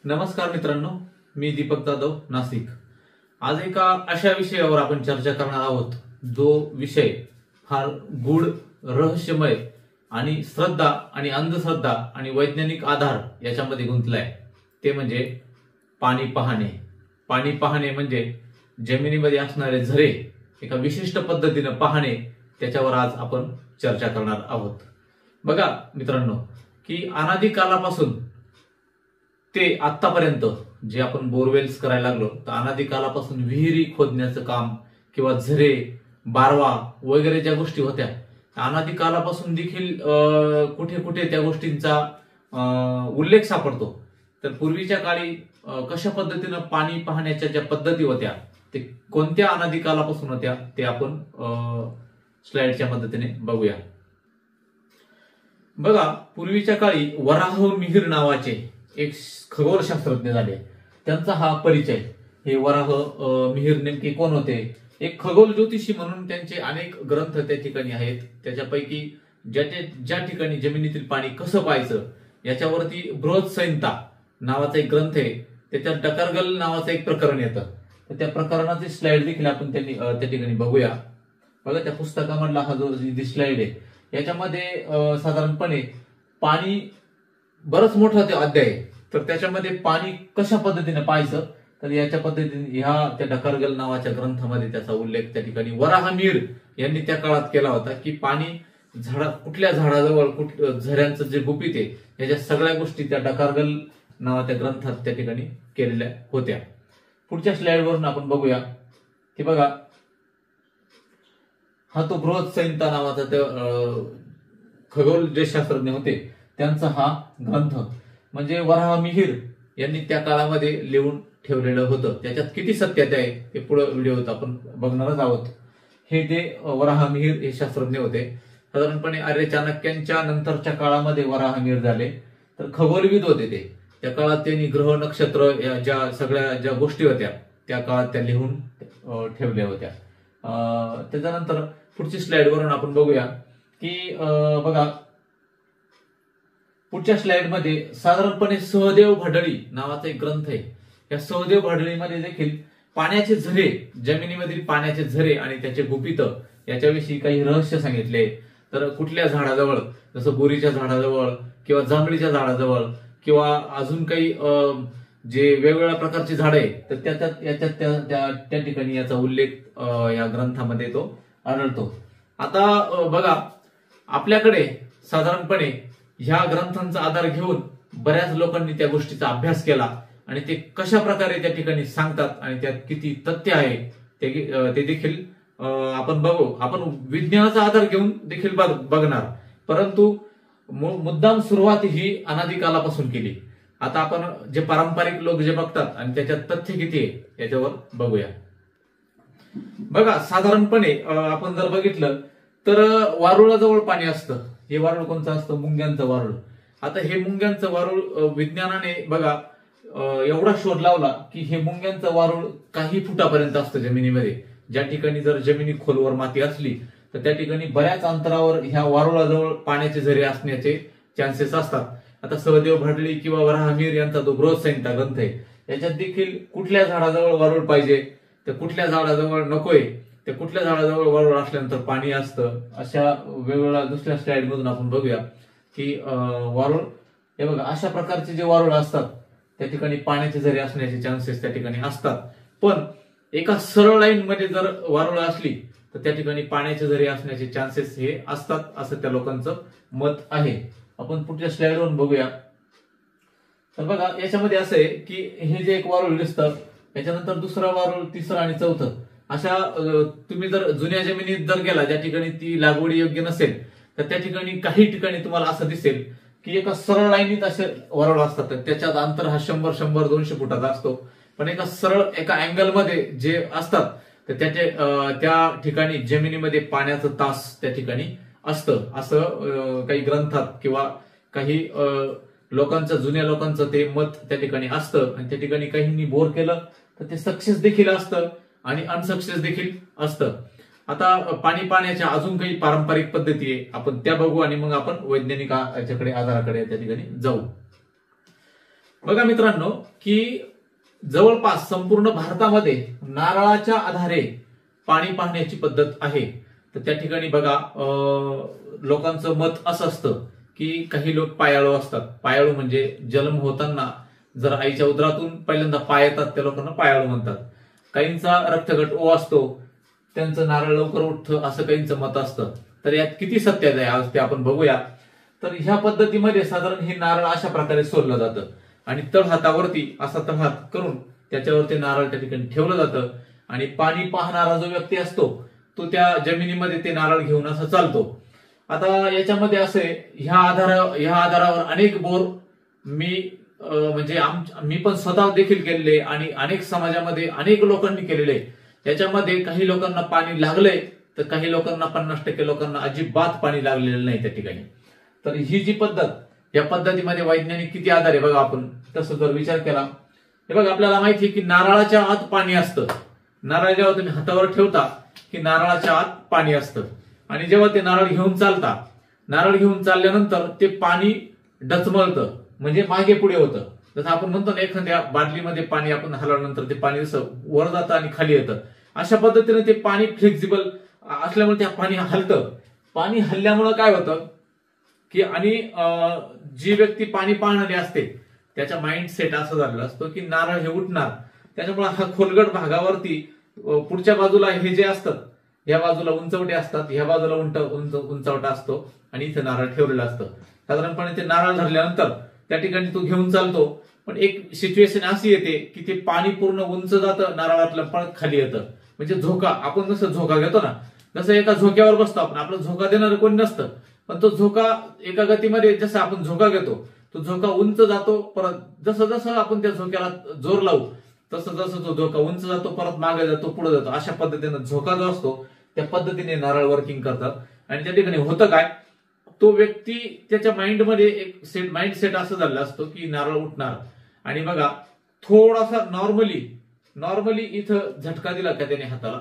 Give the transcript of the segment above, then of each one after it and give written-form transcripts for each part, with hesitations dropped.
नमस्कार मित्रांनो, मी दीपक जाधव, नाशिक। आज एका अशा विषयावर आपण चर्चा करणार आहोत जो विषय फार गूढ, रहस्यमय आणि श्रद्धा आणि अंधश्रद्धा आणि वैज्ञानिक आधार याच्यामध्ये गुंतलाय। ते म्हणजे पाणी पाहणे। पाणी पाहणे म्हणजे जमिनीमध्ये असणारे झरे एका विशिष्ट पद्धतीने पाहणे, त्याच्यावर आज आपण चर्चा करणार आहोत। बघा मित्रांनो, की अनादी कालापासून ते आतापर्यंत जे आपण बोरवेल्स करायला लागलो, तर अनादी कालापासून विहिरी खोदण्याचं काम किंवा झरे, बारवा वगैरे ज्या गोष्टी होत्या, अनादी कालापासून देखील कुठे कुठे त्या गोष्टींचा उल्लेख सापडतो। तर पूर्वीच्या काळी कशा पद्धतीने पाणी पाहण्याच्या ज्या पद्धती होत्या ते कोणत्या अनादी कालापासून होत्या ते आपण स्लाइडच्या मदतीने बघूया। बघा, पूर्वीच्या काळी वराह मिहिर नावाचे एक खगोलशास्त्रज्ञ झाले, त्यांचा हा परिचय। हे वराह मिहिर नेमके कोण होते? एक खगोल ज्योतिषी म्हणून त्यांचे अनेक ग्रंथ त्या ठिकाणी आहेत। त्याच्यापैकी ज्या ठिकाणी जमिनीतील पाणी कसं पाहायचं याच्यावरती बृहत संहिता नावाचा एक ग्रंथ आहे, त्याच्यात डकारगल नावाचं एक प्रकरण येतं। तर त्या प्रकरणाची स्लाइड देखील आपण त्या ठिकाणी बघूया। बघा, त्या पुस्तकामधला हा जो स्लाइड आहे याच्यामध्ये साधारणपणे पाणी बरंच मोठा ते अध्याय आहे। तर त्याच्यामध्ये पाणी कशा पद्धतीने पाहायचं, तर याच्या पद्धतीने ह्या त्या डकारगल नावाच्या ग्रंथामध्ये त्याचा उल्लेख त्या ठिकाणी वराह मिहिर यांनी त्या काळात केला होता, की पाणी कुठल्या झाडाजवळ झऱ्यांचं जे गुपित आहे याच्या सगळ्या गोष्टी त्या डकारगल नावाच्या ग्रंथात त्या ठिकाणी केलेल्या होत्या। पुढच्या स्लाइडवरून आपण बघूया की बघा, हा तो बृहत संहिता नावाचा ते खगोल जे शास्त्रज्ञ होते त्यांचा हा ग्रंथ म्हणजे वराह मिहिर यांनी त्या काळामध्ये लिहून ठेवलेलं होतं। त्याच्यात किती सत्यता आहे ते पुढे व्हिडिओत आपण बघणारच आहोत। हे ते वराह मिहिर हे शास्त्रज्ञ होते। साधारणपणे आर्य चाणक्यांच्या नंतरच्या काळामध्ये वराह मिहिर झाले, तर खगोलविद होते ते। त्या काळात त्यांनी ग्रह नक्षत्र ज्या सगळ्या ज्या गोष्टी होत्या त्या काळात त्या लिहून ठेवल्या होत्या। त्याच्यानंतर पुढची स्लाइड वरून आपण बघूया की बघा, पुढच्या स्लाइड मध्ये साधारणपणे सहदेव भाडळी नावाचा एक ग्रंथ आहे। या सहदेव भाडळीमध्ये देखील पाण्याचे झरे, जमिनीमधील पाण्याचे झरे आणि त्याचे गुपित याच्याविषयी काही रहस्य सांगितले। तर कुठल्या झाडाजवळ, जसं बोरीच्या झाडाजवळ किंवा जांभळीच्या झाडाजवळ किंवा अजून काही जे वेगवेगळ्या प्रकारची झाडं आहे, तर याच्यात त्या ठिकाणी याचा उल्लेख या ग्रंथामध्ये तो आढळतो। आता बघा, आपल्याकडे साधारणपणे ह्या ग्रंथांचा आधार घेऊन बऱ्याच लोकांनी त्या गोष्टीचा अभ्यास केला आणि ते कशा प्रकारे त्या ठिकाणी सांगतात आणि त्यात किती तथ्य आहे ते देखील आपण बघू। आपण विज्ञानाचा आधार घेऊन देखील बघणार, परंतु मुद्दाम सुरुवात ही अनादी कालापासून केली। आता आपण जे पारंपरिक लोक जे बघतात आणि त्याच्यात तथ्य किती आहे याच्यावर बघूया। बघा, साधारणपणे आपण जर बघितलं तर वारुळाजवळ पाणी असतं। हे वारुळ कोणतं असतं? मुंग्यांचं वारुळ। आता हे मुंग्यांचं वारुळ विज्ञानाने बघा एवढा शोध लावला की हे मुंग्यांचं वारुळ काही फुटापर्यंत असतं जमिनीमध्ये। ज्या ठिकाणी जर जमिनी खोलवर माती असली तर त्या ठिकाणी बऱ्याच अंतरावर ह्या वारुळाजवळ पाण्याचे झरे असण्याचे चान्सेस असतात। आता सहदेव भाडळी किंवा वराह मिहिर यांचा जो बृहत संहिता ग्रंथ आहे याच्यात देखील कुठल्या झाडाजवळ वारुळ पाहिजे, तर कुठल्या झाडाजवळ नकोय, ते कुठल्या झाडाजवळ वारुळ असल्यानंतर पाणी असतं, अशा वेगवेगळ्या दुसऱ्या स्लाइड मधून आपण बघूया की वारुळ, हे बघा, अशा प्रकारचे जे वारुळ असतात त्या ठिकाणी पाण्याचे झरे असण्याचे चान्सेस त्या ठिकाणी असतात। पण एका सरळ लाईन मध्ये जर वारुळ असली तर त्या ठिकाणी पाण्याचे झरे असण्याचे चान्सेस हे असतात, असं त्या लोकांचं मत आहे। आपण पुढच्या स्लाइडवरून बघूया। तर बघा, याच्यामध्ये असं आहे की हे जे एक वारुळ दिसतं याच्यानंतर दुसरा वारुळ, तिसरा आणि चौथं, अशा तुम्ही जर जुन्या जमिनीत जर गेला ज्या ठिकाणी ती लागवडी योग्य नसेल तर त्या ठिकाणी काही ठिकाणी तुम्हाला असं दिसेल की एका सरळ लाईनीत असे वारुळ असतात। त्याच्यात अंतर हा 100-200 फुटाचा असतो, पण एका सरळ एका अँगल मध्ये जे असतात तर त्या ठिकाणी जमिनीमध्ये पाण्याचं तास त्या ठिकाणी असतं, असं काही ग्रंथात किंवा काही लोकांचं, जुन्या लोकांचं ते मत त्या ठिकाणी असतं। आणि त्या ठिकाणी काहींनी बोर केलं तर ते सक्सेस देखील असतं आणि अनसक्सेस देखील असतं। आता पाणी पाण्याच्या अजून काही पारंपरिक पद्धती आहे, आपण त्या बघू आणि मग आपण वैज्ञानिक याच्याकडे आधाराकडे त्या ठिकाणी जाऊ। बघा मित्रांनो, की जवळपास संपूर्ण भारतामध्ये नारळाच्या आधारे पाणी पाहण्याची पद्धत आहे. तर त्या ठिकाणी बघा लोकांचं मत असं असतं की काही लोक पायाळू असतात. पायाळू म्हणजे जन्म होताना जर आईच्या उदरातून पहिल्यांदा पाय येतात त्या लोकांना पायाळू म्हणतात. काहींचा रक्तगट ओ असतो, त्यांचं नारळ लवकर उठतं असं काहींचं मत असतं. तर यात किती सत्यात आहे आज ते आपण बघूया. तर ह्या पद्धतीमध्ये साधारण हे नारळ अशा प्रकारे सोडलं जातं आणि तळहातावरती असा तळहात करून त्याच्यावरती नारळ त्या ठिकाणी ठेवलं जातं आणि पाणी पाहणारा जो व्यक्ती असतो तो त्या जमिनीमध्ये ते नारळ घेऊन असं चालतो. आता याच्यामध्ये असे ह्या आधारावर अनेक बोर म्हणजे मी पण स्वतः देखील केलेले आणि अनेक समाजामध्ये अनेक लोकांनी केलेले. याच्यामध्ये काही लोकांना पाणी लागलंय तर काही लोकांना 50% लोकांना अजिबात पाणी लागलेलं नाही त्या ठिकाणी. तर ही जी पद्धत, या पद्धतीमध्ये वैज्ञानिक किती आधार आहे बघा. आपण तसं जर विचार केला, हे बघा आपल्याला माहिती आहे की नारळाच्या आत पाणी असतं. नारळ जेव्हा तुम्ही हातावर ठेवता की नारळाच्या आत पाणी असतं आणि जेव्हा ते नारळ घेऊन चालता, नारळ घेऊन चालल्यानंतर ते पाणी डचमळतं म्हणजे मागे पुढे होतं. जसं आपण म्हणतो ना एखाद्या बादलीमध्ये पाणी आपण हलवल्यानंतर ते पाणी जसं वर जातं आणि खाली येतं, अशा पद्धतीने ते पाणी फ्लेक्झिबल असल्यामुळे ते पाणी हलतं. पाणी हलल्यामुळे काय होतं की आणि जी व्यक्ती पाणी पाहणारी असते त्याचा माइंड सेट असं झालेला असतो की नारळ हे उठणार. त्याच्यामुळे हा खोलगट भागावरती पुढच्या बाजूला हे जे असतात, या बाजूला उंचवटे असतात, ह्या बाजूला उंचवटा असतो आणि इथे नारळ ठेवलेला असतं. साधारणपणे ते नारळ धरल्यानंतर त्या ठिकाणी तो घेऊन चालतो. पण एक सिच्युएशन अशी येते की ते पाणी पूर्ण उंच जातं, नारळातलं पळत खाली येतं. म्हणजे झोका, आपण जसं झोका घेतो ना, जसं एका झोक्यावर बसतो आपण, आपला झोका देणारं कोणी नसतं, पण तो झोका एका गतीमध्ये जसं आपण झोका घेतो तो झोका उंच जातो. परत जसं जसं आपण त्या झोक्याला जोर लावू तसं जसं तो झोका उंच जातो, परत मागे जातो, पुढे जातो. अशा पद्धतीने झोका जो असतो त्या पद्धतीने नारळ वर्किंग करतात. आणि त्या ठिकाणी होतं काय, तो व्यक्ती त्याच्या माइंडमध्ये एक माइंड सेट असं झालेला असतो की नारळ उठणार. आणि बघा थोडासा नॉर्मली इथं झटका दिला का त्याने हाताला,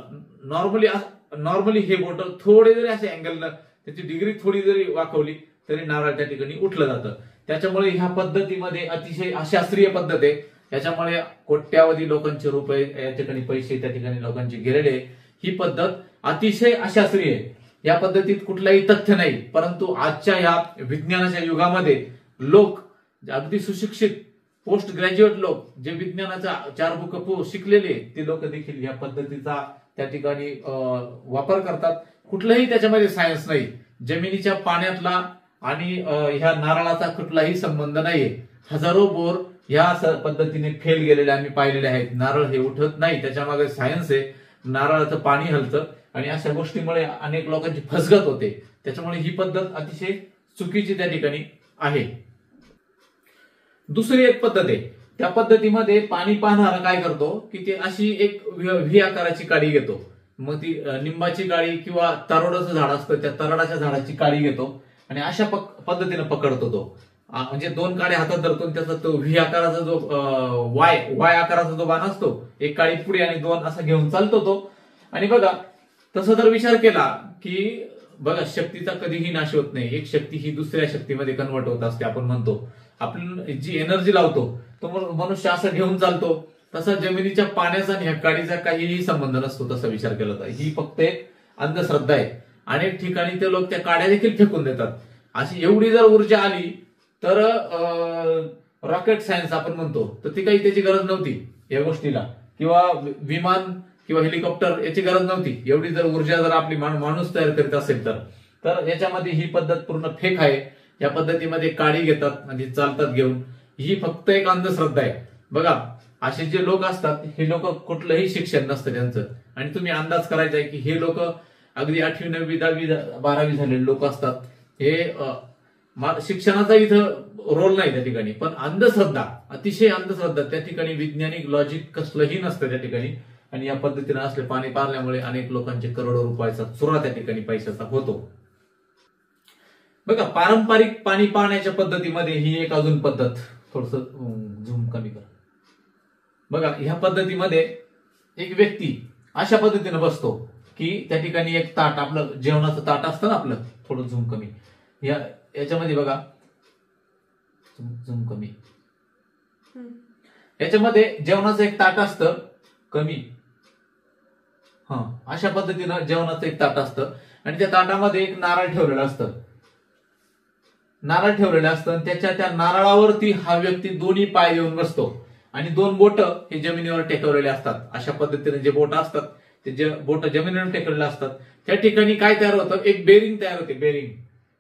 नॉर्मली हे बोट थोडे जरी असे अँगल, त्याची डिग्री थोडी जरी वाकवली तरी नारळ त्या ठिकाणी उठलं जातं. त्याच्यामुळे ह्या पद्धतीमध्ये अतिशय अशास्त्रीय पद्धत आहे. याच्यामुळे कोट्यावधी लोकांचे रुपये या ठिकाणी पैसे त्या ठिकाणी लोकांचे गेलेले. ही पद्धत अतिशय अशास्त्रीय आहे. या पद्धतीत कुठलाही तथ्य नाही, परंतु आजच्या या विज्ञानाच्या युगामध्ये लोक अगदी सुशिक्षित पोस्ट ग्रॅज्युएट लोक जे विज्ञानाचा 4 बुक शिकलेले ते लोक देखील या पद्धतीचा त्या ठिकाणी वापर करतात. कुठलंही त्याच्यामध्ये सायन्स नाही, जमिनीच्या पाण्यातला आणि ह्या नारळाचा कुठलाही संबंध नाहीये. हजारो बोर ह्या पद्धतीने फेल गेलेले आम्ही पाहिलेले आहेत. नारळ हे उठत नाही, त्याच्यामागे सायन्स आहे. नारळाचं पाणी हलतं आणि अशा गोष्टीमुळे अनेक लोकांची फसगत होते. त्याच्यामुळे ही पद्धत अतिशय चुकीची त्या ठिकाणी आहे. दुसरी एक पद्धत आहे, त्या पद्धतीमध्ये पाणी पाहणारा काय करतो की ते अशी एक व्ही आकाराची काडी घेतो. मग ती निंबाची काडी किंवा तरोडाचं झाड असतं त्या तरोडाच्या झाडाची काडी घेतो आणि अशा पद्धतीने पकडतो तो. म्हणजे 2 काड्या हातात धरतो, त्याचा तो व्ही आकाराचा जो वाय आकाराचा जो बाण असतो, एक काडी पुढे आणि 2 असा घेऊन चालतो तो. आणि बघा तसं जर विचार केला की बघा शक्तीचा कधीही नाश होत नाही. एक शक्ती ही दुसऱ्या शक्तीमध्ये कन्वर्ट होत असते. आपण म्हणतो आपण जी एनर्जी लावतो तो मनुष्य असं घेऊन चालतो, तसा जमिनीच्या पाण्याचा आणि ह्या काडीचा काहीही संबंध नसतो. तसा विचार केला तर ही फक्त एक अंधश्रद्धा आहे. अनेक ठिकाणी ते लोक त्या काड्या देखील फेकून देतात. अशी एवढी जर ऊर्जा आली तर रॉकेट सायन्स आपण म्हणतो तर ती काही त्याची गरज नव्हती या गोष्टीला, किंवा विमान किंवा हेलिकॉप्टर याची गरज नव्हती. एवढी जर ऊर्जा जर आपली माणूस तयार करीत असेल तर याच्यामध्ये ही पद्धत पूर्ण फेक आहे. या पद्धतीमध्ये काडी घेतात म्हणजे चालतात घेऊन, ही फक्त एक अंधश्रद्धा आहे. बघा असे जे लोक असतात हे लोक कुठलंही शिक्षण नसतं त्यांचं, आणि तुम्ही अंदाज करायचा आहे की हे लोक अगदी 8वी 9वी 10वी 12वी झालेले लोक असतात. हे शिक्षणाचा इथं रोल नाही त्या ठिकाणी, पण अंधश्रद्धा, अतिशय अंधश्रद्धा त्या ठिकाणी, वैज्ञानिक लॉजिक कसलंही नसतं त्या ठिकाणी. आणि या पद्धतीने असले पाणी पारल्यामुळे अनेक लोकांचे करोडो रुपयाचा चुरा त्या ठिकाणी पैशाचा होतो. बघा पारंपरिक पाणी पाहण्याच्या पद्धतीमध्ये ही एक अजून पद्धत, थोडस झूम कमी कर. बघा ह्या पद्धतीमध्ये एक व्यक्ती अशा पद्धतीने बसतो की त्या ठिकाणी एक ताट, आपलं जेवणाचं ताट असतं ना आपलं, थोडं झूम कमी, याच्यामध्ये बघा झूम कमी, याच्यामध्ये जेवणाचं एक ताट असतं कमी, अशा पद्धतीनं जेवणाचं एक ताट असतं आणि त्या ताटामध्ये एक नारळ ठेवलेलं असतं. नारळ ठेवलेलं असतं आणि त्या नारळावरती हा व्यक्ती दोन्ही पाय देऊन बसतो आणि दोन बोट हे जमिनीवर टेकवलेले असतात. अशा पद्धतीने जे बोट असतात ते बोट जमिनीवर टेकवलेले असतात. त्या ठिकाणी काय तयार होतं, एक बेरिंग तयार होते,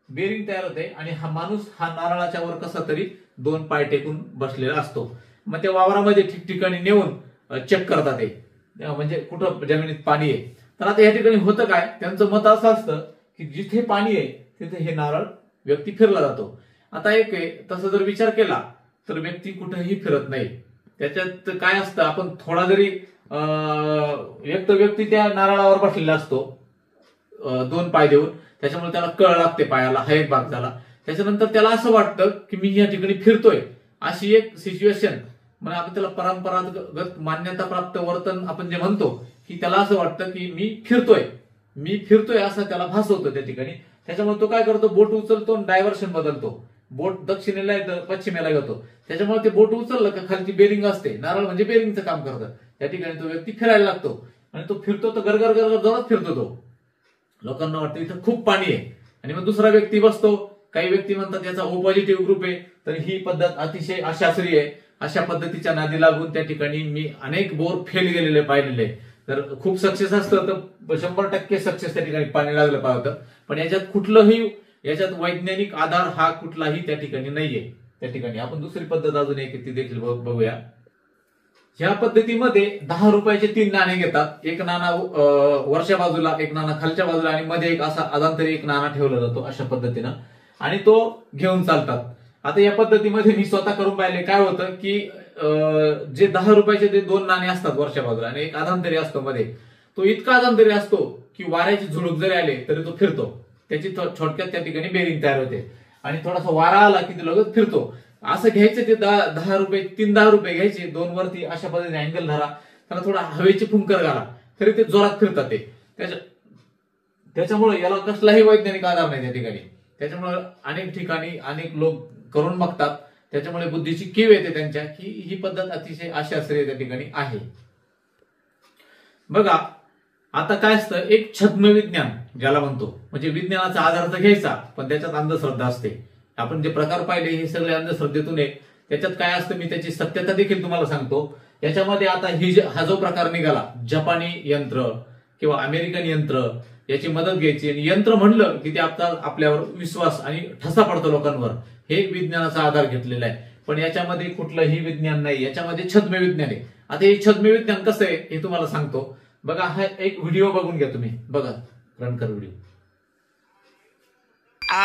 बेरिंग तयार होते आणि हा माणूस हा नारळाच्या वर कसा तरी दोन पाय टेकून बसलेला असतो. मग त्या वावरामध्ये ठिकठिकाणी नेऊन चेक करतात ते, म्हणजे कुठं जमिनीत पाणी आहे. तर आता या ठिकाणी होतं काय, त्यांचं मत असं असतं की जिथे पाणी आहे तिथे हे नारळ व्यक्ती फिरला जातो. आता एक तसं जर विचार केला तर व्यक्ती कुठेही फिरत नाही. त्याच्यात काय असतं, आपण थोडा जरी एक तर व्यक्ती त्या नारळावर बसलेला असतो दोन पाय देऊन, त्याच्यामुळे त्याला कळ लागते पायाला, हा एक भाग झाला. त्याच्यानंतर त्याला असं वाटतं की मी या ठिकाणी फिरतोय, अशी एक सिच्युएशन, म्हणजे आपण त्याला परंपरागत मान्यता प्राप्त वर्तन आपण जे म्हणतो की त्याला असं वाटतं की मी फिरतोय असं त्याला भास होतं त्या ठिकाणी. त्याच्यामुळे तो काय करतो, बोट उचलतो, डायव्हर्शन बदलतो, बोट दक्षिणेला येतं, पश्चिमेला येतो. त्याच्यामुळे ते बोट उचललं का खालची बेरिंग असते, नारळ म्हणजे बेरिंगचं काम करतं, त्या ठिकाणी तो व्यक्ती फिरायला लागतो आणि तो फिरतो तर गरगर जोरात फिरतो. तो लोकांना वाटतं इथं खूप पाणी आहे आणि मग दुसरा व्यक्ती बसतो. काही व्यक्ती म्हणतात याचा ओ पॉझिटिव्ह ग्रुप आहे. तर ही पद्धत अतिशय अशास्त्रीय आहे. अशा पद्धतीच्या नादी लागून त्या ठिकाणी मी अनेक बोर फेल गेलेले पाहिलेले. तर खूप सक्सेस असतं तर 100% सक्सेस त्या ठिकाणी पाणी लागलं पाहिजे. पण याच्यात वैज्ञानिक आधार हा कुठलाही त्या ठिकाणी नाहीये. त्या ठिकाणी आपण दुसरी पद्धत अजून एक ती देखील बघूया. ह्या पद्धतीमध्ये 10 रुपयाचे 3 नाणे घेतात. एक नाणा वरच्या बाजूला, एक नाणा खालच्या बाजूला आणि मध्ये एक असा अजांतरी एक नाणा ठेवला जातो अशा पद्धतीनं आणि तो घेऊन चालतात. आता या पद्धतीमध्ये मी स्वतः करून पाहिले. काय होतं की जे 10 रुपयाचे ते 2 नाणे असतात वरच्या बाजूला आणि एक अजांतरी असतो मध्ये, तो इतका अजांतरी असतो की वाऱ्याची झुळूक जरी आले तरी तो फिरतो. त्याची छोटक्यात त्या ठिकाणी बेरिंग तयार होते आणि थोडासा वारा आला की ते लगेच फिरतो. असं घ्यायचं ते 10 रुपये, 10 रुपये घ्यायचे, 2 वरती अशा पद्धतीने अँगल धरा, त्याला थोडा हवेची फुंकर घाला तरी ते जोरात फिरतात ते. त्याच्यामुळे याला कसलाही वैज्ञानिक आधार नाही त्या ठिकाणी. त्याच्यामुळे अनेक ठिकाणी अनेक लोक करून बघतात. त्याच्यामुळे बुद्धीची कीव येते त्यांच्या की ही पद्धत अतिशय अशास्त्रीय त्या ठिकाणी आहे. बघा आता काय असतं, एक छद्म विज्ञान ज्याला म्हणतो, म्हणजे विज्ञानाचा आधार तर घ्यायचा पण त्याच्यात अंधश्रद्धा असते. आपण जे प्रकार पाहिले हे सगळे अंधश्रद्धेतून आहे. त्याच्यात काय असतं मी त्याची सत्यता देखील तुम्हाला सांगतो. याच्यामध्ये आता हा जो प्रकार निघाला, जपानी यंत्र किंवा अमेरिकन यंत्र, याची मदत घ्यायची आणि यंत्र म्हणलं की ते आपल्यावर विश्वास आणि ठसा पडतो लोकांवर, हे विज्ञानाचा आधार घेतलेला आहे. पण याच्यामध्ये कुठलंही विज्ञान नाही, याच्यामध्ये छद्म विज्ञान आहे. आता हे छद्म विज्ञान कसं आहे हे तुम्हाला सांगतो. बघा हा एक व्हिडिओ बघून घ्या तुम्ही, बघा रन कर व्हिडिओ.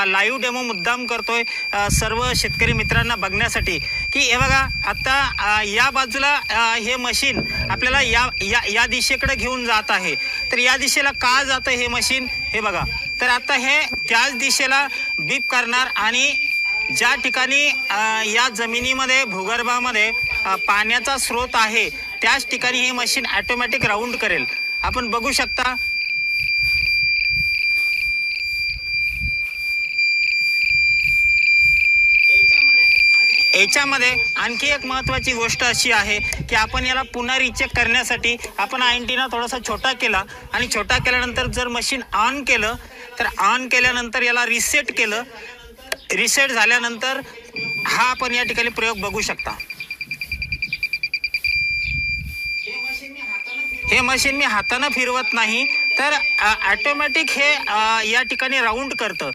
लाईव्ह डेमो मुद्दाम करतोय सर्व शेतकरी मित्रांना बघण्यासाठी की हे बघा आता या बाजूला हे मशीन आपल्याला या दिशेकडे घेऊन जात आहे. तर या दिशेला का जातं हे मशीन हे बघा. तर आता हे त्याच दिशेला बीप करणार आणि ज्या ठिकाणी या जमिनीमध्ये भूगर्भामध्ये पाण्याचा स्रोत आहे त्याच ठिकाणी हे मशीन ऑटोमॅटिक राऊंड करेल. आपण बघू शकता. याच्यामध्ये आणखी एक महत्त्वाची गोष्ट अशी आहे की आपण याला पुन्हा रिचेक करण्यासाठी आपण अँटिना थोडासा छोटा केला आणि छोटा केल्यानंतर जर मशीन ऑन केलं तर ऑन केल्यानंतर याला रिसेट केलं. रिसेट झाल्यानंतर हा आपण या ठिकाणी प्रयोग बघू शकता. हे मशीन मी हाताने फिरवत नाही तर ऑटोमॅटिक हे या ठिकाणी राऊंड करतं.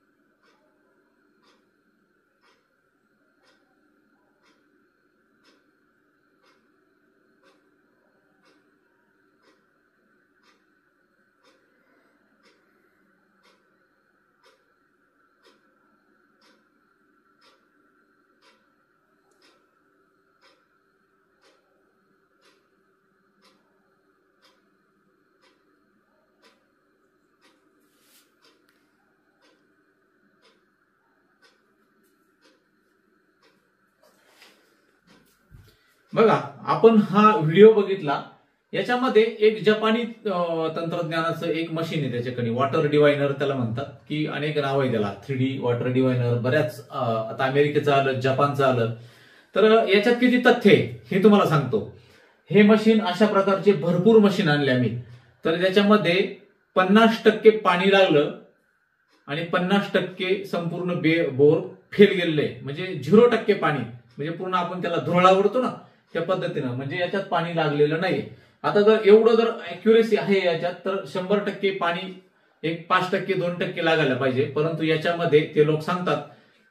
बघा आपण हा व्हिडिओ बघितला. याच्यामध्ये एक जपानी तंत्रज्ञानाचं एक मशीन आहे त्याच्याकडे, वॉटर डिवायनर त्याला म्हणतात, की अनेक नाव आहे त्याला, 3D वॉटर डिवायनर, बऱ्याच आता अमेरिकेचं आलं, जपानचं आलं. तर याच्यात किती तथ्य आहे हे तुम्हाला सांगतो. हे मशीन अशा प्रकारचे भरपूर मशीन आणले आम्ही. तर त्याच्यामध्ये 50% पाणी लागलं आणि 50% संपूर्ण बोर फेल गेलेलं आहे. म्हणजे 0% पाणी, म्हणजे पूर्ण आपण त्याला धुरळा उडतो ना त्या पद्धतीनं, म्हणजे याच्यात पाणी लागलेलं नाही. आता जर एवढं जर अॅक्युरेसी आहे याच्यात, तर 100% पाणी एक 5% 2% लागायला पाहिजे. परंतु याच्यामध्ये ते लोक सांगतात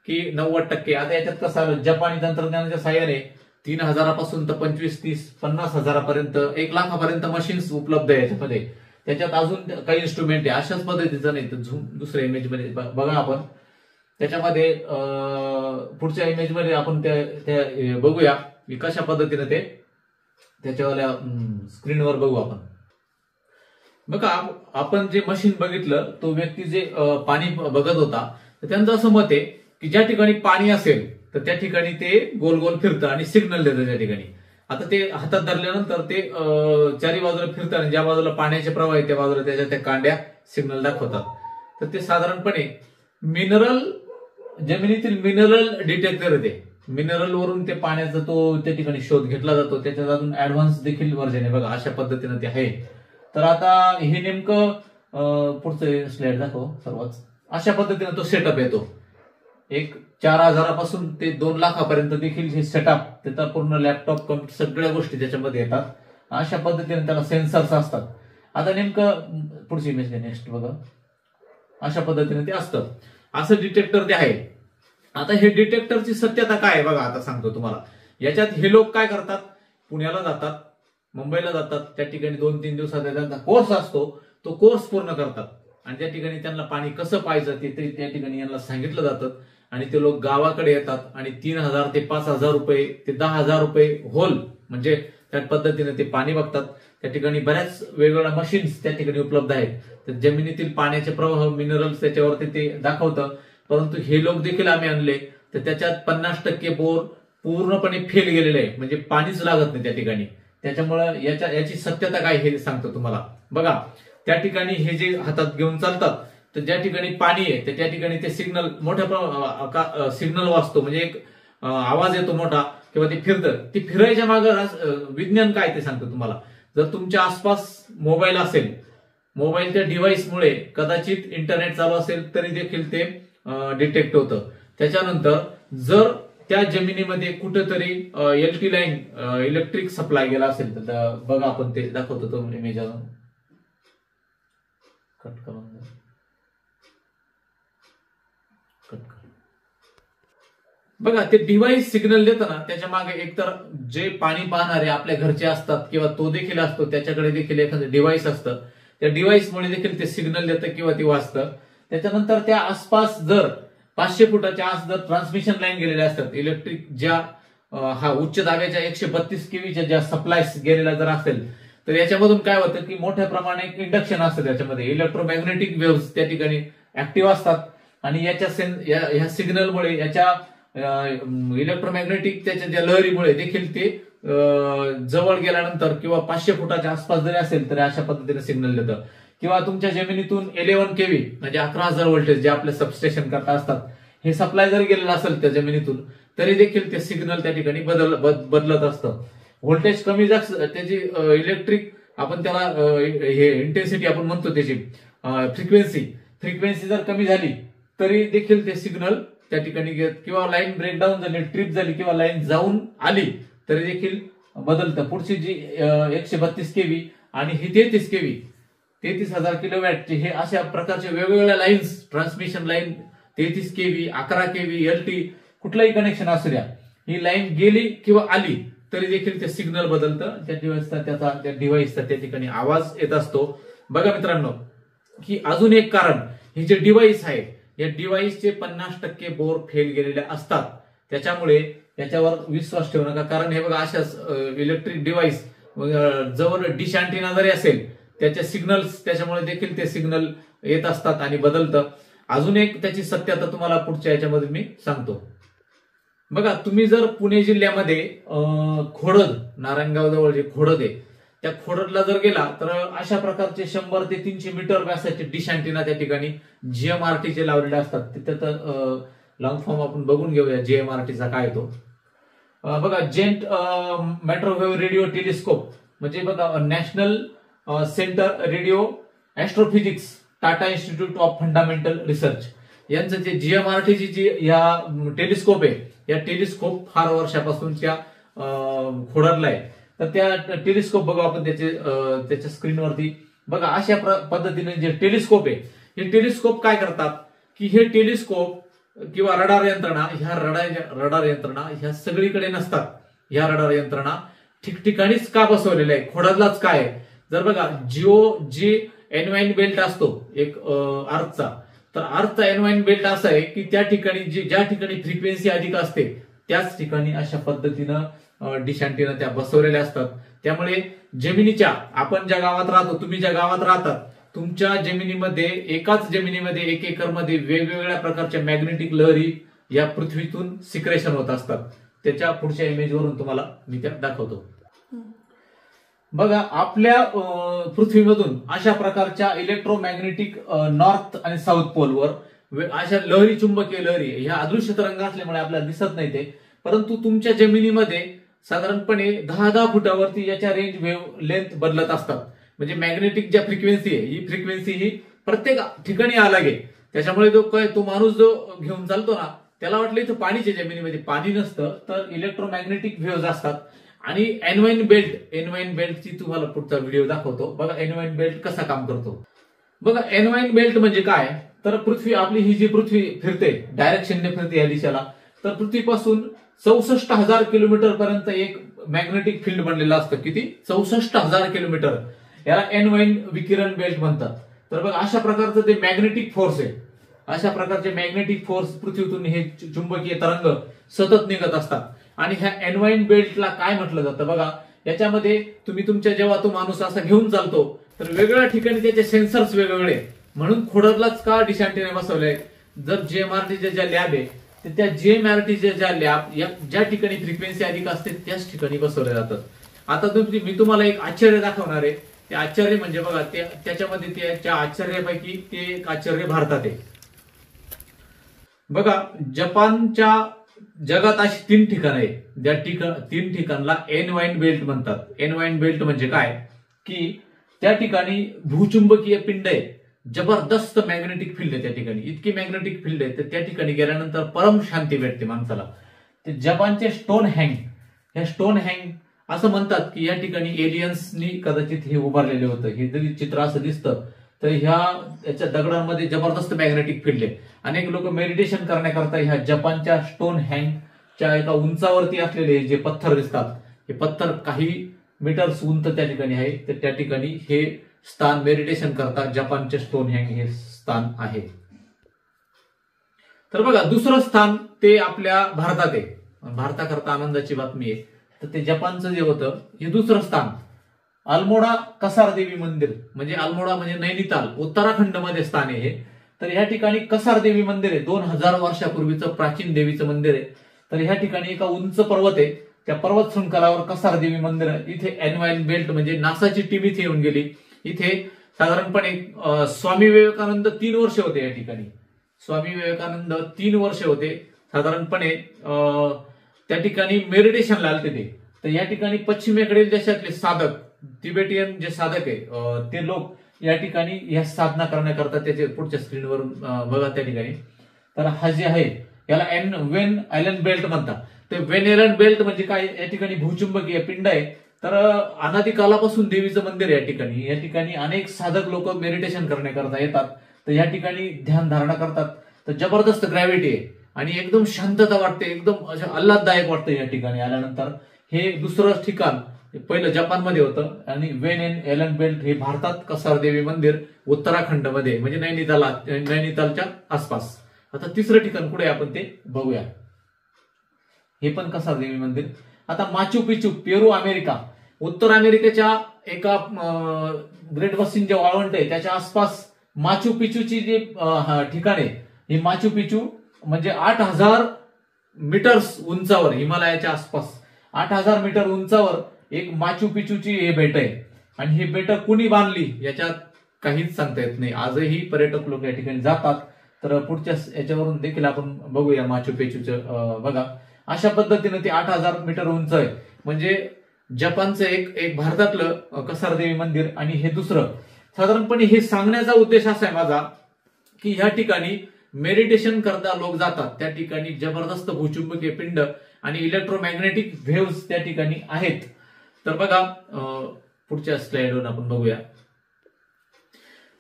की 90%. आता याच्यात कसं जपानी तंत्रज्ञानाच्या साहाय्याने 3,000 पासून तर 25-30-50,000पर्यंत 1,00,000पर्यंत मशीन्स उपलब्ध आहे याच्यामध्ये. त्याच्यात अजून काही इन्स्ट्रुमेंट आहे अशाच पद्धतीचं नाही. तर दुसऱ्या इमेज मध्ये बघा आपण, त्याच्यामध्ये पुढच्या इमेज मध्ये आपण त्या बघूया की कशा पद्धतीने ते त्याच्यावाल्या स्क्रीनवर बघू आपण. बघा आपण जे मशीन बघितलं, तो व्यक्ती जे पाणी बघत होता, तर त्यांचं असं मत आहे की ज्या ठिकाणी पाणी असेल तर त्या ठिकाणी ते गोल गोल फिरतं आणि सिग्नल देतं त्या ठिकाणी. आता ते हातात धरल्यानंतर ते चारी बाजूला फिरतं आणि ज्या बाजूला पाण्याचे प्रवाह आहे त्या बाजूला त्याच्या त्या कांड्या सिग्नल दाखवतात. तर ते साधारणपणे जमिनीतील मिनरल डिटेक्टर आहे. ते मिनरल वरून ते पाण्याचा तो त्या ठिकाणी शोध घेतला जातो. त्याच्यात अजून ऍडव्हान्स देखील वर्जन आहे बघा, अशा पद्धतीने ते आहे. तर आता हे नेमकं पुढचं स्लाइड दाखव सर्वच. अशा पद्धतीने तो सेटअप येतो. एक 4,000 पासून ते 2,00,000पर्यंत देखील हे सेटअप, त्याचा पूर्ण लॅपटॉप कम्प्युटर सगळ्या गोष्टी त्याच्यामध्ये येतात. अशा पद्धतीने त्याला सेन्सर्स असतात. आता नेमकं पुढची इमेज घ्या, नेक्स्ट बघा. अशा पद्धतीने ते असतं, असं डिटेक्टर ते आहे. आता हे डिटेक्टरची सत्यता काय आहे बघा, आता सांगतो तुम्हाला. याच्यात हे लोक काय करतात, पुण्याला जातात, मुंबईला जातात, त्या ठिकाणी 2-3 दिवसाचा त्यांचा कोर्स असतो, तो कोर्स पूर्ण करतात आणि त्या ठिकाणी त्यांना पाणी कसं पाहिजे ते त्या ठिकाणी यांना सांगितलं जातं. आणि ते लोक गावाकडे येतात आणि 3,000 ते 5,000 रुपये ते 10,000 रुपये होल, म्हणजे त्या पद्धतीने ते पाणी बघतात. त्या ठिकाणी बऱ्याच वेगवेगळ्या मशीन्स त्या ठिकाणी उपलब्ध आहेत. तर जमिनीतील पाण्याचे प्रवाह, मिनरल्स त्याच्यावरती ते दाखवतं. परंतु हे लोक देखील आम्ही आणले, तर त्याच्यात 50% बोर पूर्णपणे फेल गेलेले आहे, म्हणजे पाणीच लागत नाही त्या ठिकाणी. त्याच्यामुळे याची सत्यता काय हे सांगतो तुम्हाला. बघा त्या ठिकाणी हे जे हातात घेऊन चालतात, तर ज्या ठिकाणी पाणी आहे त्या ठिकाणी ते सिग्नल मोठ्या सिग्नल वाजतो, म्हणजे एक आवाज येतो मोठा, किंवा ते फिरतं. ते फिरायच्या मागं विज्ञान काय ते सांगतो तुम्हाला. जर तुमच्या आसपास मोबाईल असेल, मोबाईलच्या डिव्हाइसमुळे कदाचित इंटरनेट चालू असेल तरी देखील ते डिटेक्ट होतं. त्याच्यानंतर जर त्या जमिनीमध्ये कुठेतरी LT लाईन, इलेक्ट्रिक सप्लाय गेला असेल, तर बघा आपण ते दाखवतो तो इमेज कट करून बघा. ते डिव्हाइस सिग्नल देतं ना, त्याच्या मागे एकतर जे पाणी पाहणारे आपल्या घरचे असतात किंवा तो देखील असतो, त्याच्याकडे देखील एखादं डिव्हाइस असतं. त्या डिव्हाइसमुळे देखील ते सिग्नल देतं किंवा ते वाचतं. त्याच्यानंतर त्या आसपास जर 500 फुटाच्या आस जर ट्रान्समिशन लाईन गेलेल्या असतात, इलेक्ट्रिक ज्या उच्च दाब्याच्या 132 केव्हीच्या ज्या सप्लायस गेलेल्या जर असेल, तर याच्यामधून काय होतं की मोठ्या प्रमाणात इंडक्शन असतं. त्याच्यामध्ये इलेक्ट्रोमॅग्नेटिक वेव्हज त्या ठिकाणी ऍक्टिव्ह असतात आणि या सिग्नलमुळे, याच्या इलेक्ट्रोमॅग्नेटिक त्याच्या ज्या लहरीमुळे देखील ते जवळ गेल्यानंतर किंवा 500 फुटाच्या आसपास जरी असेल तरी अशा पद्धतीने सिग्नल देतं. किंवा तुमच्या जमिनीतून 11 केव्ही म्हणजे 11,000 व्होल्टेज जे आपले सबस्टेशन करता असतात, हे सप्लाय जरी गेलेलं असेल त्या जमिनीतून, तरी देखील ते सिग्नल त्या ठिकाणी बदलत असतं. व्होल्टेज कमी जास्त त्याची इलेक्ट्रिक आपण त्याला हे इंटेन्सिटी आपण म्हणतो, त्याची फ्रिक्वेन्सी जर कमी झाली तरी देखील ते सिग्नल त्या ठिकाणी किंवा लाईन ब्रेकडाऊन झाली, ट्रिप झाली किंवा लाईन जाऊन आली तरी देखील बदलतं. पुढची जी 132 केव्ही आणि ही 33 केव्ही, 33,000 किलोवॅटचे, हे अशा प्रकारचे वेगवेगळ्या lines, transmission line 33 kV, 11 kV, LT, कुठलंही कनेक्शन असू द्या, ही लाईन गेली किंवा आली तरी देखील ते सिग्नल बदलतं. त्या डिव्हाइसचा त्या ठिकाणी आवाज येत असतो. बघा मित्रांनो, की अजून एक कारण, हे जे डिव्हाइस आहे, या डिव्हाइसचे 50% बोर फेल गेलेले असतात. त्याच्यामुळे याच्यावर विश्वास ठेवू नका. कारण हे बघा, अशाच इलेक्ट्रिक डिव्हाइस जवळ डिश अँटिना जरी असेल, त्याचे सिग्नल्स, त्याच्यामुळे देखील ते सिग्नल येत असतात आणि बदलतं. अजून एक त्याची सत्यता तुम्हाला पुढच्या याच्यामध्ये मी सांगतो. बघा, तुम्ही जर पुणे जिल्ह्यामध्ये खोडद, नारायणगाव जवळ जे खोडद आहे, त्या खोडदला जर गेला तर अशा प्रकारचे 100 ते 300 मीटर व्यासाचे डिश अँटिना त्या ठिकाणी GMRTचे लावलेले असतात. तिथे तर लॉंग फॉर्म आपण बघून घेऊया GMRTचा काय तो. बघा जेंट मायक्रोवेव्ह रेडिओ टेलिस्कोप म्हणजे बघा national centre radio astrophysics Tata institute of fundamental research यांचं जे GMRTची जी या टेलिस्कोप आहे, या टेलिस्कोप फार वर्षापासून त्या खोडरला आहे. तर त्या टेलिस्कोप बघा आपण त्याच्या स्क्रीनवरती बघा अशा पद्धतीने जे टेलिस्कोप आहे, हे टेलिस्कोप काय करतात की हे टेलिस्कोप किंवा रडार यंत्रणा, ह्या रडार यंत्रणा ह्या सगळीकडे नसतात. ह्या रडार यंत्रणा ठिकठिकाणीच का बसवलेल्या आहे, खोडातलाच काय आहे. जर बघा जे एनवाईन बेल्ट असतो एक अर्थचा, तर अर्थचा एनवाईन बेल्ट असा आहे की त्या ठिकाणी ज्या ठिकाणी फ्रिक्वेन्सी अधिक असते त्याच ठिकाणी अशा पद्धतीनं डिश अँटेना त्या बसवलेल्या असतात. त्यामुळे जमिनीच्या, आपण ज्या गावात राहतो, तुम्ही ज्या गावात राहतात, तुमच्या जमिनीमध्ये एकाच जमिनीमध्ये 1 एकरमध्ये वेगवेगळ्या प्रकारच्या मॅग्नेटिक लहरी या पृथ्वीतून सिक्रेशन होत असतात. त्याच्या पुढच्या इमेजवरून तुम्हाला मी त्या दाखवतो. बघा आपल्या पृथ्वीमधून अशा प्रकारच्या इलेक्ट्रोमॅग्नेटिक नॉर्थ आणि साऊथ पोलवर अशा लहरी, चुंबकीय लहरी ह्या अदृश्य तरंग असल्यामुळे आपल्याला दिसत नाही ते, परंतु तुमच्या जमिनीमध्ये साधारणपणे 10-10 फुटावरती याच्या रेंज वेव्ह लेंथ बदलत असतात. म्हणजे मॅग्नेटिक ज्या फ्रिक्वेन्सी आहे, ही फ्रिक्वेन्सी ही प्रत्येक ठिकाणी अलग आहे. त्याच्यामुळे तो माणूस जो घेऊन चालतो ना, त्याला वाटलं इथं पाणीच्या जमिनीमध्ये पाणी नसतं, तर इलेक्ट्रोमॅग्नेटिक वेव्ह असतात. आणि एनवाईन बेल्टची तुम्हाला पुढचा व्हिडिओ दाखवतो. बघा एनवाईन बेल्ट कसा काम करतो. बघा एनवाईन बेल्ट म्हणजे काय, तर पृथ्वी आपली ही जी पृथ्वी फिरते, डायरेक्शनने फिरते या दिशेला, तर पृथ्वीपासून 64,000 किलोमीटर पर्यंत एक मॅग्नेटिक फील्ड बनलेलं असतं. किती? 64,000 किलोमीटर. याला एनवाईन विकिरण बेल्ट म्हणतात. तर बघा अशा प्रकारचं ते मॅग्नेटिक फोर्स आहे. अशा प्रकारचे मॅग्नेटिक फोर्स पृथ्वीतून हे चुंबकीय तरंग सतत निघत असतात. आणि ह्या एनवाईन बेल्टला काय म्हटलं जातं बघा, याच्यामध्ये तुम्ही जेव्हा तो माणूस असा घेऊन चालतो, तर वेगवेगळ्या ठिकाणी त्याचे सेन्सर्स वेगवेगळे, म्हणून खोडरलाच का डिश अँटेना बसवले. जर GMRTच्या ज्या लॅब आहे, तर त्या GMRTच्या ज्या लॅब ज्या ठिकाणी फ्रिक्वेन्सी अधिक असते त्याच ठिकाणी बसवल्या जातात. आता मी तुम्हाला एक आश्चर्य दाखवणार आहे. ते आश्चर्य म्हणजे बघा त्याच्यामध्ये त्या आश्चर्यापैकी ते एक आश्चर्य भारतात आहे. बघा जपानच्या जगात अशी 3 ठिकाणं आहेत, ज्या 3 ठिकाणला एनवाईन बेल्ट म्हणतात. एनवाईन बेल्ट म्हणजे काय की त्या ठिकाणी भूचुंबकीय पिंड आहे, जबरदस्त मॅग्नेटिक फील्ड आहे त्या ठिकाणी, इतकी मॅग्नेटिक फील्ड आहे, तर त्या ठिकाणी गेल्यानंतर परम शांती भेटते माणसाला. ते जपानचे स्टोन हँग असं म्हणतात की या ठिकाणी एलियन्सनी कदाचित हे उभारलेले होतं. हे जरी चित्र असं दिसतं, तर याच्या दगडांमध्ये जबरदस्त मॅग्नेटिक फील्ड आहे. अनेक लोक मेडिटेशन करण्याकरता ह्या जपानच्या स्टोन हँगच्या एका उंचावरती असलेले जे पत्थर दिसतात, हे पत्थर काही मीटर्स उंच त्या ठिकाणी आहे, तर त्या ठिकाणी हे स्थान मेडिटेशन करता जपानचे स्टोन हँग हे स्थान आहे. तर बघा दुसरं स्थान ते आपल्या भारतात आहे. भारताकरता आनंदाची बातमी आहे. तर ते जपानचं जे होतं हे दुसरं स्थान अल्मोडा कसार देवी मंदिर, म्हणजे अल्मोडा म्हणजे नैनिताल, उत्तराखंड मध्ये स्थान आहे हे. तर ह्या ठिकाणी कसार देवी मंदिर आहे. 2000 वर्षापूर्वीचं प्राचीन देवीचं मंदिर आहे. तर ह्या ठिकाणी एका उंच पर्वत आहे, त्या पर्वत शृंखलावर कसार देवी मंदिर आहे. इथे एनवाईन बेल्ट म्हणजे नासाची टीम इथे येऊन गेली. इथे साधारणपणे स्वामी विवेकानंद 3 वर्ष होते या ठिकाणी. स्वामी विवेकानंद 3 वर्ष होते साधारणपणे त्या ठिकाणी मेडिटेशनला आलते ते. तर या ठिकाणी पश्चिमेकडील देशातले साधक, तिबेटियन जे साधक आहे, ते लोक या ठिकाणी या साधना करण्याकरता त्याचे पुढच्या स्क्रीनवरून बघा त्या ठिकाणी. तर हा जे आहे याला वेन आयलंड बेल्ट म्हणतात. ते वेन आयलंड बेल्ट म्हणजे काय, या ठिकाणी भूचुंबकीय पिंड आहे. तर अनादी कालापासून देवीचं मंदिर आहे या ठिकाणी. या ठिकाणी अनेक साधक लोक मेडिटेशन करण्याकरता येतात. तर या ठिकाणी ध्यान धारणा करतात. तर जबरदस्त ग्रॅव्हिटी आहे आणि एकदम शांतता वाटते, एकदम आल्हाददायक वाटतं या ठिकाणी आल्यानंतर. हे दुसरं ठिकाण पहिलं जपानमध्ये होतं आणि वेन आयलंड बेल्ट हे भारतात कसार देवी मंदिर उत्तराखंडमध्ये म्हणजे नैनितालच्या आसपास. आता तिसरं ठिकाण कुठे आपण ते बघूया. हे पण कसार देवी मंदिर. आता माचू पिचू, पेरू अमेरिका, उत्तर अमेरिकेच्या एका ग्रेट वस्तीन जे वाळवंट आहे त्याच्या आसपास माचू पिचूची जी ठिकाण आहे, ही माचू पिचू म्हणजे 8000 मीटर्स उंचावर, हिमालयाच्या आसपास 8000 मीटर उंचावर एक माचू पिचूची हे बेट आहे. आणि ही बेट कुणी बांधली याच्यात काहीच सांगता येत नाही. आजही पर्यटक लोक या ठिकाणी जातात. तर पुढच्या याच्यावरून देखील आपण बघूया माचू पिचूचं. बघा अशा पद्धतीने ते 8,000 मीटर उंच आहे. म्हणजे जपानचं एक भारतातलं कसारदेवी मंदिर आणि हे दुसरं. साधारणपणे हे सांगण्याचा उद्देश असा आहे माझा की ह्या ठिकाणी मेडिटेशन करता लोक जातात. त्या ठिकाणी जबरदस्त भूचुंबकीय पिंड आणि इलेक्ट्रोमॅग्नेटिक व्हेव्स त्या ठिकाणी आहेत. तर बघा पुढच्या स्लाइडवर आपण बघूया.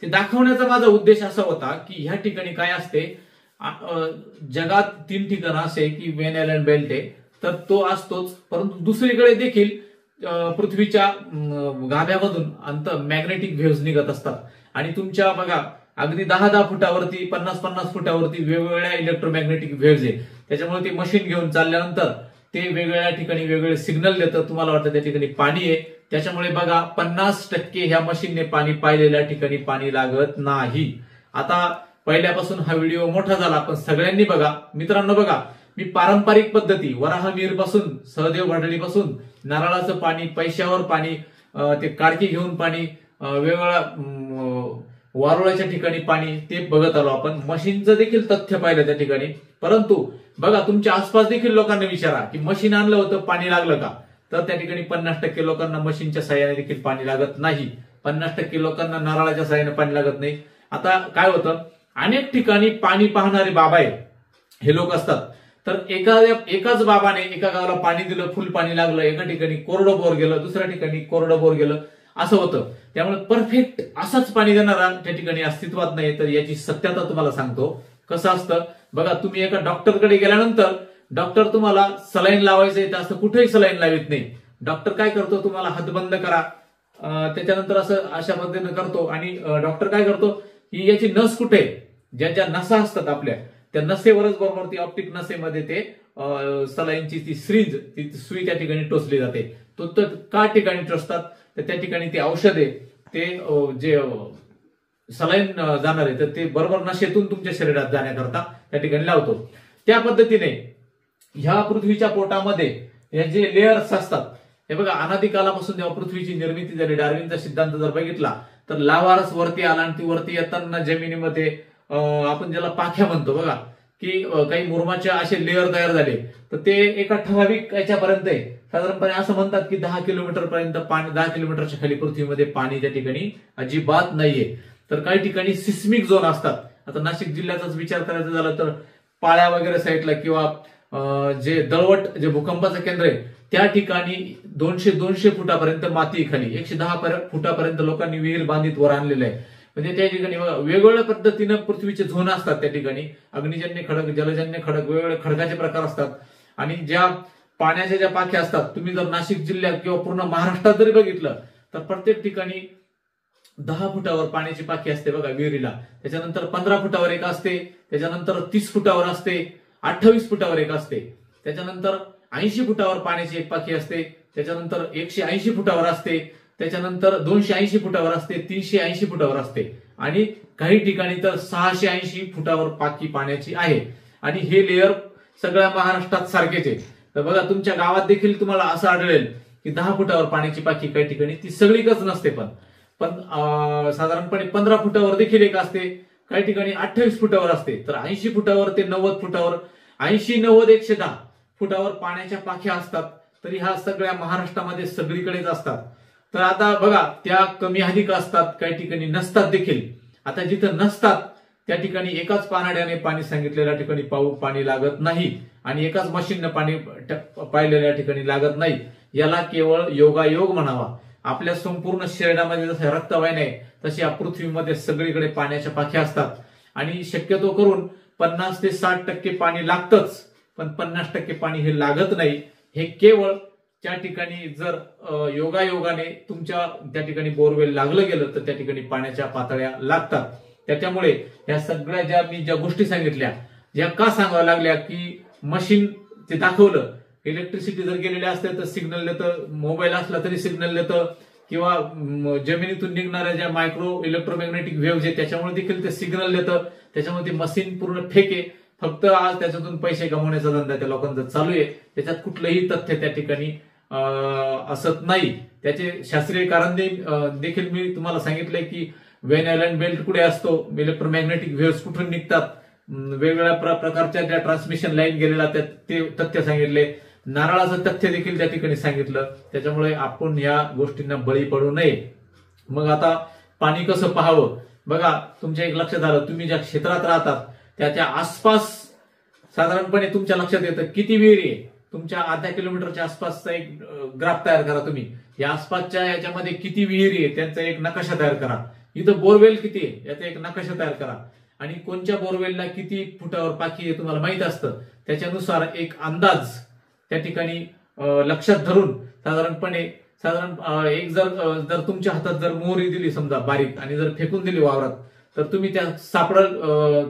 ते दाखवण्याचा माझा उद्देश असा होता की ह्या ठिकाणी काय असते, जगात 3 ठिकाणं असे की वेन आयलंड बेल्ट आहे, तर तो असतोच, परंतु दुसरीकडे देखील पृथ्वीच्या गाभ्यामधून मॅग्नेटिक व्हेव्स निघत असतात. आणि तुमच्या बघा अगदी 10-10 फुटावरती 50-50 फुटावरती वेगवेगळ्या इलेक्ट्रोमॅग्नेटिक व्हेव्स आहे. त्याच्यामुळे ते मशीन घेऊन चालल्यानंतर ते वेगवेगळ्या ठिकाणी वेगवेगळे सिग्नल देतं. तुम्हाला वाटतं त्या ठिकाणी पाणी आहे, त्याच्यामुळे बघा 50% ह्या मशीनने पाणी पाहिलेल्या ठिकाणी पाणी लागत नाही. आता पहिल्यापासून हा व्हिडिओ मोठा झाला, पण सगळ्यांनी बघा मित्रांनो. बघा मी पारंपरिक पद्धती वराहमिहीर पासून सहदेव भाडळी पासून नारळाचं पाणी, पैशावर पाणी, ते काडकी घेऊन पाणी, वेगवेगळ्या वारुळाच्या ठिकाणी पाणी ते बघत आलो आपण. मशीनचं देखील तथ्य पाहिलं त्या ठिकाणी. परंतु बघा तुमच्या आसपास देखील लोकांना विचारा की मशीन आणलं होतं पाणी लागलं का, तर त्या ठिकाणी 50% लोकांना मशीनच्या साह्याने देखील पाणी लागत नाही. 50% लोकांना नारळाच्या साह्याने पाणी लागत नाही. आता काय होतं, अनेक ठिकाणी पाणी पाहणारे बाबा आहे हे लोक असतात. तर एकाच बाबाने एका गावाला पाणी दिलं, फुल पाणी लागलं, एका ठिकाणी कोरडं बोर गेलं, दुसऱ्या ठिकाणी कोरडं बोर गेलं, असं होतं. त्यामुळे परफेक्ट असंच पाणी देणारा त्या ठिकाणी अस्तित्वात नाही. तर याची सत्यता तुम्हाला सांगतो. कसं असतं बघा, तुम्ही एका डॉक्टरकडे गेल्यानंतर डॉक्टर तुम्हाला सलाईन लावायचं येतं असं कुठेही सलाईन लावित नाही. डॉक्टर काय करतो, तुम्हाला हात बंद करा, त्याच्यानंतर अशा पद्धतीने करतो. आणि डॉक्टर काय करतो की याची नस कुठे, ज्या नसा असतात आपल्या त्या नसेवरच बरोबर ती ऑप्टिक नसेमध्ये ते सलाईनची ती सिरिंज, ती सुई त्या ठिकाणी टोचली जाते. तो का ठिकाणी टोचतात, तर त्या ठिकाणी ते औषध आहे ते जे सलाईन जाणार आहे तर ते बरोबर नशेतून तुमच्या शरीरात जाण्याकरता त्या ठिकाणी लावतो. त्या पद्धतीने ह्या पृथ्वीच्या पोटामध्ये हे जे लेयर्स असतात, हे बघा अनादिकालापासून जेव्हा पृथ्वीची निर्मिती झाली, डार्विनचा सिद्धांत जर बघितला तर लावारस वरती आला आणि ती वरती येताना जमिनीमध्ये आपण ज्याला पाख्या म्हणतो बघा, की काही मुरमाचे असे लेअर तयार झाले. तर ते एका ठराविक याच्यापर्यंत आहे. साधारणपणे असं म्हणतात की 10 किलोमीटर पर्यंत पाणी, 10 किलोमीटरच्या खाली पृथ्वीमध्ये पाणी त्या ठिकाणी अजिबात नाहीये. तर काही ठिकाणी सिस्मिक झोन असतात. आता नाशिक जिल्ह्याचाच विचार करायचा झाला तर पाळ्या वगैरे साईडला किंवा जे दळवट जे भूकंपाचं केंद्र आहे त्या ठिकाणी 200 फुटापर्यंत माती खाली, 110 फुटापर्यंत लोकांनी विहीर बांधित वर आणलेलं आहे. म्हणजे त्या ठिकाणी वेगवेगळ्या पद्धतीनं पृथ्वीचे झोन असतात. त्या ठिकाणी अग्निजन्य खडक, जलजन्य खडक, वेगवेगळे खडकाचे प्रकार असतात. आणि ज्या पाण्याच्या ज्या पाख्या असतात, तुम्ही जर नाशिक जिल्ह्यात किंवा पूर्ण महाराष्ट्रात जरी बघितलं तर प्रत्येक ठिकाणी 10 फुटावर पाण्याची पाखी असते बघा विहिरीला. त्याच्यानंतर 15 फुटावर एक असते, त्याच्यानंतर 30 फुटावर असते, 28 फुटावर एक असते, त्याच्यानंतर 80 फुटावर पाण्याची एक पाखी असते, त्याच्यानंतर 180 फुटावर असते, त्याच्यानंतर 280 फुटावर असते, 380 फुटावर असते आणि काही ठिकाणी तर 680 फुटावर पाखी पाण्याची आहे. आणि हे लेअर सगळ्या महाराष्ट्रात सारखेच आहे. तर बघा तुमच्या गावात देखील तुम्हाला असं आढळेल की 10 फुटावर पाण्याची पाखी काही ठिकाणी ती सगळीकच नसते, पण साधारणपणे 15 फुटावर देखील एक असते, काही ठिकाणी 28 फुटावर असते, तर 80 फुटावर ते 90 फुटावर, 80, 90, 110 फुटावर पाण्याच्या पाख्या असतात. तरी ह्या सगळ्या महाराष्ट्रामध्ये सगळीकडेच असतात. तर आता बघा त्या कमी अधिक असतात, काही ठिकाणी नसतात देखील. आता जिथं नसतात त्या ठिकाणी एकाच पानाड्याने पाणी सांगितलेल्या ठिकाणी पाणी लागत नाही आणि एकाच मशीनने पाणी पाहिलेल्या ठिकाणी लागत नाही. याला केवळ योगायोग म्हणावा. आपल्या संपूर्ण शरीरामध्ये जसं रक्तवाहिन्या आहे तशी या पृथ्वीमध्ये सगळीकडे पाण्याच्या पाख्या असतात. आणि शक्यतो करून 50 ते 60% पाणी लागतच, पण 50% पाणी हे लागत नाही. हे केवळ त्या ठिकाणी जर योगायोगाने तुमच्या त्या ठिकाणी बोरवेल लागलं गेलं तर त्या ठिकाणी पाण्याच्या पातळ्या लागतात. त्याच्यामुळे या सगळ्या मी ज्या गोष्टी सांगितल्या, ज्या का सांगाव्या लागल्या की मशीन ते दाखवलं, इलेक्ट्रिसिटी जर गेलेली असते तर सिग्नल देतं, मोबाईल असला तरी सिग्नल देतं, किंवा जमिनीतून निघणाऱ्या ज्या मायक्रो इलेक्ट्रोमॅग्नेटिक व्हेव्ज आहेत त्याच्यामुळे देखील ते सिग्नल देतं. त्याच्यामुळे ते मशीन पूर्ण फेके. फक्त आज त्याच्यातून पैसे कमवण्याचा धंदा त्या लोकांचा चालू आहे. त्याच्यात कुठलंही तथ्य त्या ठिकाणी असत नाही. त्याचे शास्त्रीय कारण देखील मी तुम्हाला सांगितलंय की वेन आयलंड बेल्ट कुठे असतो, इलेक्ट्रोमॅग्नेटिक व्हेव्स कुठून निघतात, वेगवेगळ्या प्रकारच्या ज्या ट्रान्समिशन लाईन गेलेल्या ते तथ्य सांगितले, नारळाचं तथ्य देखील त्या ठिकाणी सांगितलं. त्याच्यामुळे आपण या गोष्टींना बळी पडू नये. मग आता पाणी कसं पाहावं बघा, तुमच्या एक लक्षात आलं, तुम्ही ज्या क्षेत्रात राहतात त्याच्या आसपास साधारणपणे तुमच्या लक्षात येतं किती विहिरी आहे. तुमच्या अर्ध्या किलोमीटरच्या आसपासचा एक ग्राफ तयार करा तुम्ही. या आसपासच्या याच्यामध्ये किती विहिरी आहे त्यांचा एक नकाशा तयार करा. इथं बोरवेल किती आहे याचा एक नकाशा तयार करा. आणि कोणत्या बोरवेलला किती फुटावर पाकी आहे तुम्हाला माहित असतं. त्याच्यानुसार एक अंदाज त्या ठिकाणी लक्षात धरून साधारणपणे एक जर तुमच्या हातात जर मोहरी दिली समजा बारीक आणि जर फेकून दिली वावरात, तर तुम्ही त्या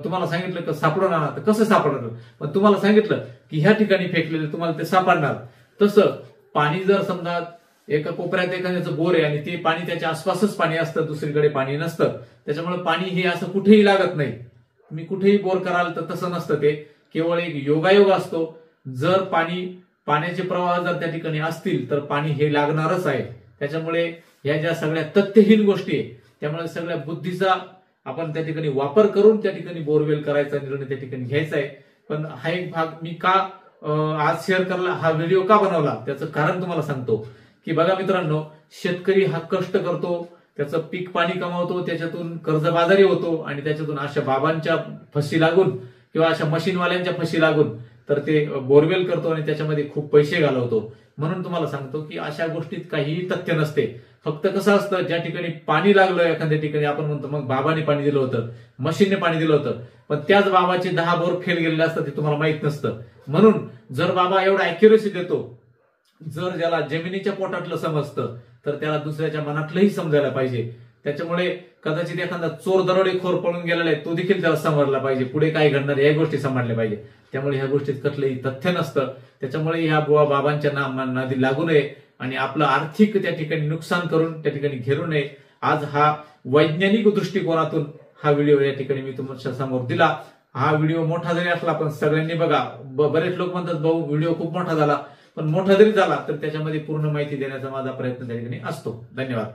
तुम्हाला सांगितलं की सापडून आणा, तर कसं सापडणार? पण तुम्हाला सांगितलं की ह्या ठिकाणी फेकलेलं तुम्हाला ते सापडणार. तसं पाणी जर समजा एका कोपऱ्यात एखाद्याचं बोर आहे आणि ते पाणी त्याच्या आसपासच पाणी असतं, दुसरीकडे पाणी नसतं, त्याच्यामुळे पाणी हे असं कुठेही लागत नाही. तुम्ही कुठेही बोर कराल तर तसं नसतं, ते केवळ एक योगायोग असतो. जर पाण्याचे प्रवाह जर त्या ठिकाणी असतील तर पाणी हे लागणारच आहे. त्याच्यामुळे ह्या ज्या सगळ्या तथ्यहीन गोष्टी आहे, त्यामुळे सगळ्या बुद्धीचा आपण त्या ठिकाणी वापर करून त्या ठिकाणी बोरवेल करायचा निर्णय त्या ठिकाणी घ्यायचा आहे. पण हा एक भाग मी का आज शेअर करला, हा व्हिडिओ का बनवला त्याचं कारण तुम्हाला सांगतो की बघा मित्रांनो, शेतकरी हा कष्ट करतो, त्याचं पीक पाणी कमावतो, त्याच्यातून कर्जबाजारी होतो आणि त्याच्यातून अशा बाबांच्या फशी लागून किंवा अशा मशीनवाल्यांच्या फशी लागून तर ते बोरवेल करतो आणि त्याच्यामध्ये खूप पैसे घालवतो. म्हणून तुम्हाला सांगतो की अशा गोष्टीत काहीही तथ्य नसते. फक्त कसं असतं, ज्या ठिकाणी पाणी लागलं एखाद्या ठिकाणी आपण म्हणतो मग बाबाने पाणी दिलं होतं, मशीनने पाणी दिलं होतं, पण त्याच बाबाचे 10 बोर फेल गेलेले असतात ते तुम्हाला माहित नसतं. म्हणून जर बाबा एवढा अॅक्युरेसी देतो, जर ज्याला जमिनीच्या पोटातलं समजतं तर त्याला दुसऱ्याच्या मनातलंही समजायला पाहिजे. त्याच्यामुळे कदाचित एखादा चोर दरोडेखोर पळून गेलेला आहे तो देखील त्याला समजला पाहिजे, पुढे काय घडणार या गोष्टी समजल्या पाहिजे. त्यामुळे ह्या गोष्टीत कसलंही तथ्य नसतं. त्याच्यामुळे ह्या बुवा बाबांच्या नादी लागू नये आणि आपलं आर्थिक त्या ठिकाणी नुकसान करून त्या ठिकाणी घेरू नये. आज हा वैज्ञानिक दृष्टिकोनातून हा व्हिडिओ या ठिकाणी मी तुमच्या समोर दिला. हा व्हिडिओ मोठा जरी असला पण सगळ्यांनी बघा. बरेच लोक म्हणतात भाऊ व्हिडिओ खूप मोठा झाला, पण मोठा जरी झाला तर त्याच्यामध्ये पूर्ण माहिती देण्याचा माझा प्रयत्न त्या ठिकाणी असतो. धन्यवाद.